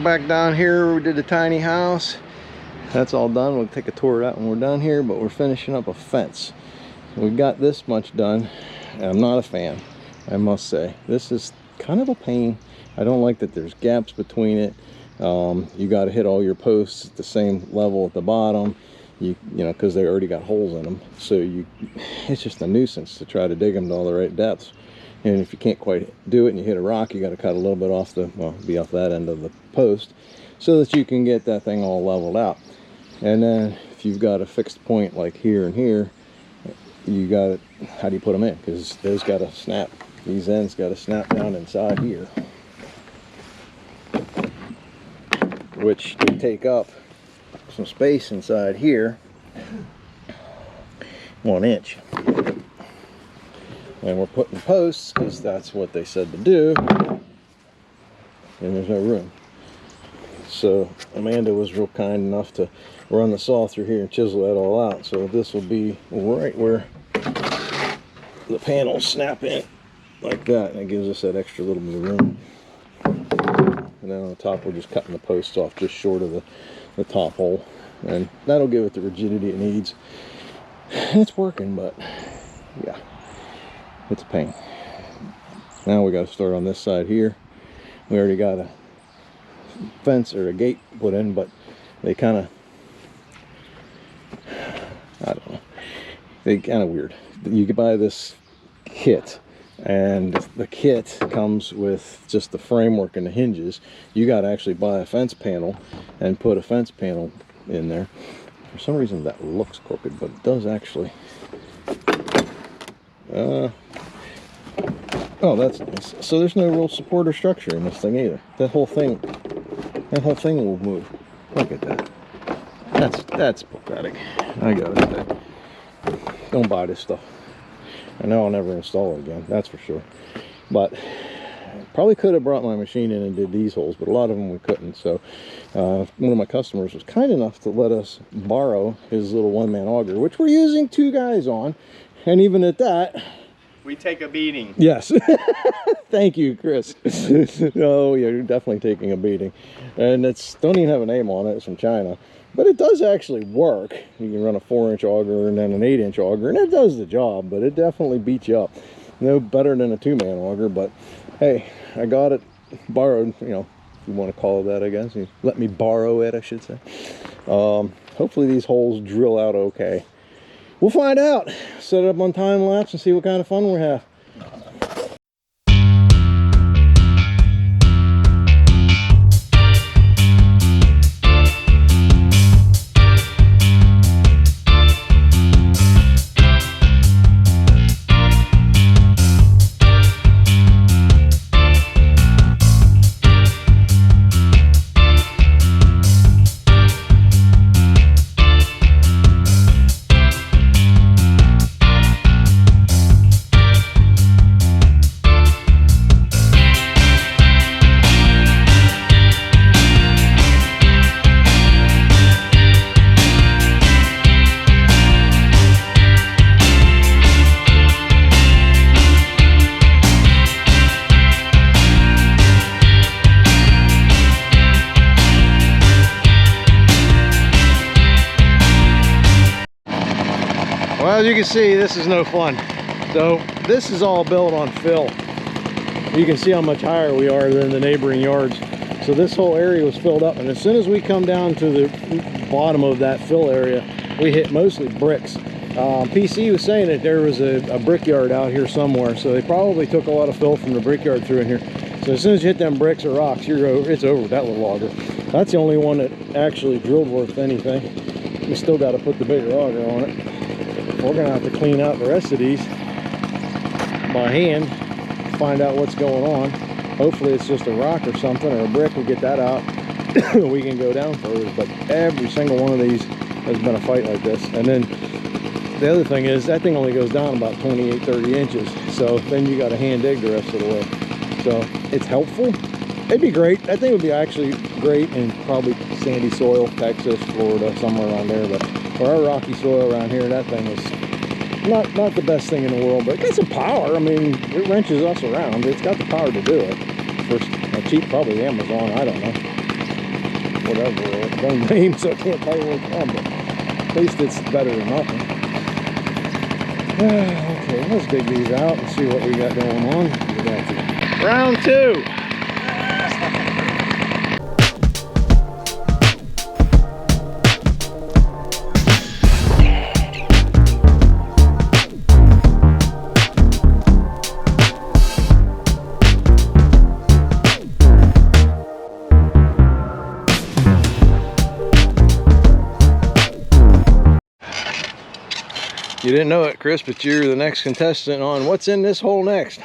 We're back down here. We did the tiny house. That's all done. We'll take a tour of that when we're done here, but we're finishing up a fence. We got this much done, and I'm not a fan, I must say. This is kind of a pain. I don't like that there's gaps between it. You got to hit all your posts at the same level at the bottom, you know, because they already got holes in them. So it's just a nuisance to try to dig them to all the right depths. And if you can't quite do it and you hit a rock, you got to cut a little bit off the, well, be off that end of the post so that you can get that thing all leveled out. And then if you've got a fixed point like here and here, you got it, how do you put them in? Because those got to snap, these ends got to snap down inside here, which can take up some space inside here, 1 inch. And we're putting posts because that's what they said to do, and there's no room. So Amanda was real kind enough to run the saw through here and chisel that all out. So this will be right where the panels snap in like that, and it gives us that extra little bit of room. And then on the top we're just cutting the posts off just short of the top hole, and that'll give it the rigidity it needs. And it's working, but yeah, it's a pain. Now we got to start on this side here. We already got a fence or a gate put in, but they kind of, I don't know, they kind of weird. You can buy this kit, and the kit comes with just the framework and the hinges. You got to actually buy a fence panel and put a fence panel in there. For some reason that looks crooked, but it does actually. Oh, that's nice. So there's no real support or structure in this thing either. That whole thing will move. Look at that. That's pathetic. I gotta say, don't buy this stuff. I know I'll never install it again, that's for sure. But probably could have brought my machine in and did these holes, but a lot of them we couldn't. So one of my customers was kind enough to let us borrow his little one-man auger, which we're using 2 guys on, and even at that, we take a beating. Yes. Thank you, Chris. Oh, yeah, you're definitely taking a beating. And it's, don't even have a name on it. It's from China. But it does actually work. You can run a 4-inch auger and then an 8-inch auger, and it does the job, but it definitely beats you up. No better than a 2-man auger, but hey, I got it borrowed, you know, if you want to call it that, I guess. You let me borrow it, I should say. Hopefully these holes drill out okay. We'll find out. Set it up on time lapse and see what kind of fun we have. Well, as you can see, this is no fun. So this is all built on fill. You can see how much higher we are than the neighboring yards. So this whole area was filled up, and as soon as we come down to the bottom of that fill area, we hit mostly bricks. PC was saying that there was a brickyard out here somewhere, so they probably took a lot of fill from the brickyard through in here. So as soon as you hit them bricks or rocks, you're over. It's over with that little auger. That's the only one that actually drilled worth anything. We still got to put the bigger auger on it. We're gonna have to clean out the rest of these by hand, find out what's going on. Hopefully it's just a rock or something, or a brick. We'll get that out. We can go down further. But every single one of these has been a fight like this. And then the other thing is that thing only goes down about 28-30 inches. So then you got to hand dig the rest of the way. So it's helpful. It'd be great. I think it would be actually great in probably sandy soil, Texas, Florida, somewhere around there. But for our rocky soil around here, that thing is not the best thing in the world, but it got some power. I mean, it wrenches us around. It's got the power to do it. For cheap, probably Amazon, I don't know. whatever. It don't name, so I can't tell you where it's from, but at least it's better than nothing. Okay, let's dig these out and see what we got going on. Get back to round 2. You didn't know it, Chris, but you're the next contestant on What's in This Hole Next.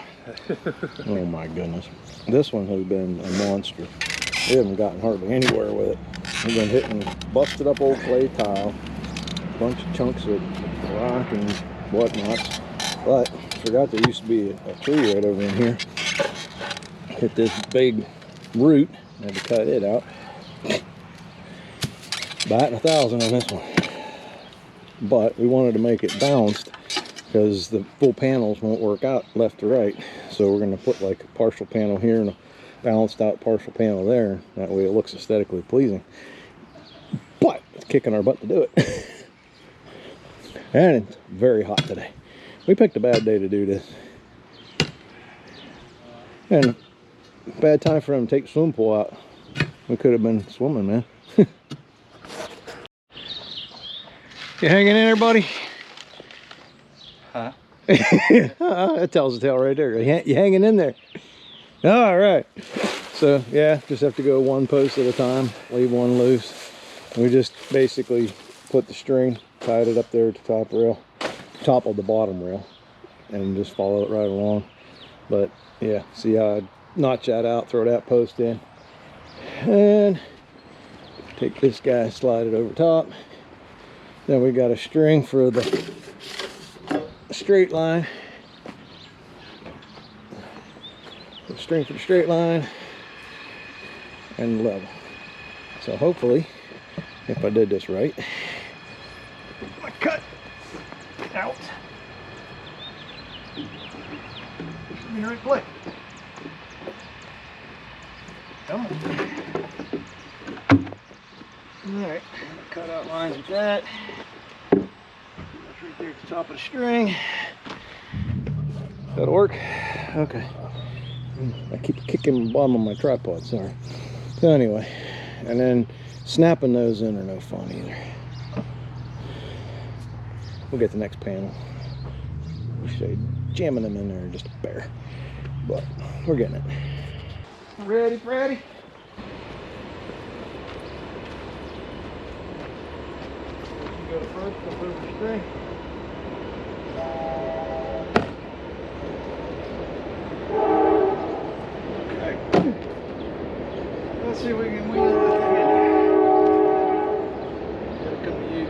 Oh my goodness. This one has been a monster. We haven't gotten hardly anywhere with it. We've been hitting busted up old clay tile, a bunch of chunks of rock and whatnots. But forgot there used to be a tree right over in here. Hit this big root, had to cut it out. Batting 1,000 on this one. But we wanted to make it balanced because the full panels won't work out left to right. So we're going to put like a partial panel here and a balanced out partial panel there. That way it looks aesthetically pleasing. But it's kicking our butt to do it. And it's very hot today. We picked a bad day to do this. And bad time for them to take the swim pool out. We could have been swimming, man. You hanging in there, buddy? Huh? That tells the tale right there. You hanging in there? All right. So yeah, just have to go one post at a time. Leave one loose. We just basically put the string, tied it up there at the top rail, top of the bottom rail, and just follow it right along. But yeah, see how I notch that out, throw that post in, and take this guy, slide it over top. Then we got a string for the straight line. A string for the straight line and level. So hopefully, if I did this right, my cut out. Should be the right place. Come on. Alright, cut out lines with that. That's right there at the top of the string. That'll work. Okay. I keep kicking the bottom of my tripod, sorry. So anyway, and then snapping those in are no fun either. We'll get the next panel. We'll show you jamming them in there just a bear. But we're getting it. Ready, Freddy? Go to first, go over the string. Okay. Let's see if we can wheel this thing in here. Gotta come to you.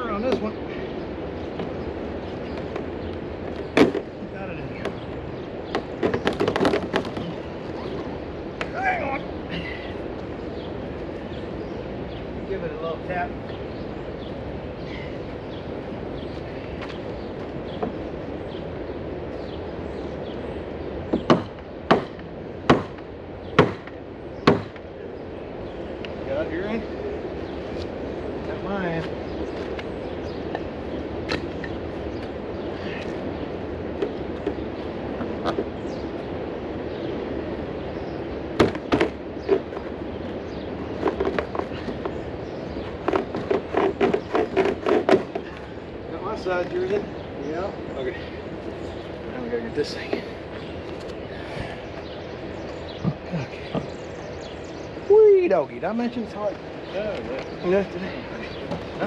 On this one. Got it in here. Hang on. Give it a little tap. Got your in? Got mine. Side yours in? Yeah. Okay. Now we gotta get this thing. Okay. Wee doggy. Did I mention it's hard? No, no. Today. No?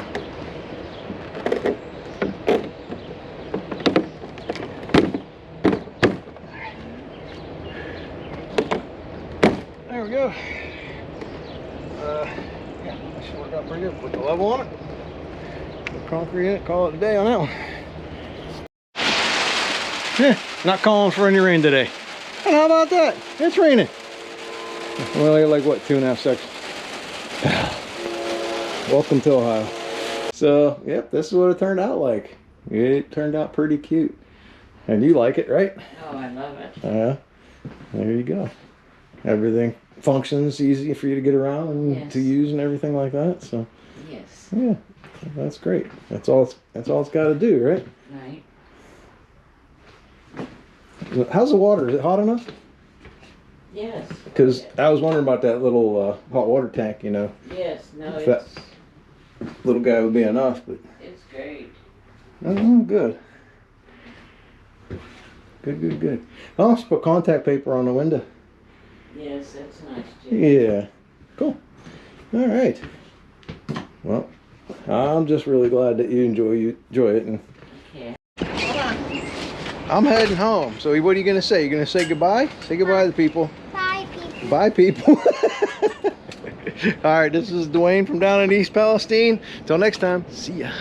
There we go. Yeah, that should work out pretty good. Put the level on it. Concrete in it, call it a day on that one. Not calling for any rain today. And how about that? It's raining. We only got like what, 2.5 seconds. Welcome to Ohio. So, yep, this is what it turned out like. It turned out pretty cute. And you like it, right? Oh, I love it. Yeah. There you go. Everything functions easy for you to get around and Yes. to use and everything like that. So, Yes. yeah, that's great. That's all it's got to do, right? Right. How's the water? Is it hot enough? Yes. Because I was wondering about that little hot water tank, you know. Yes. No, If that little guy would be enough, but it's great. oh, good. Good. I'll just put contact paper on the window. Yes, that's nice too. Yeah. Cool. All right. Well, I'm just really glad that you enjoy it. And Okay. I'm heading home. So what are you going to say? You're going to say goodbye? Say goodbye to the people. Bye, people. Bye, people. All right, this is Dwayne from down in East Palestine. Till next time, see ya.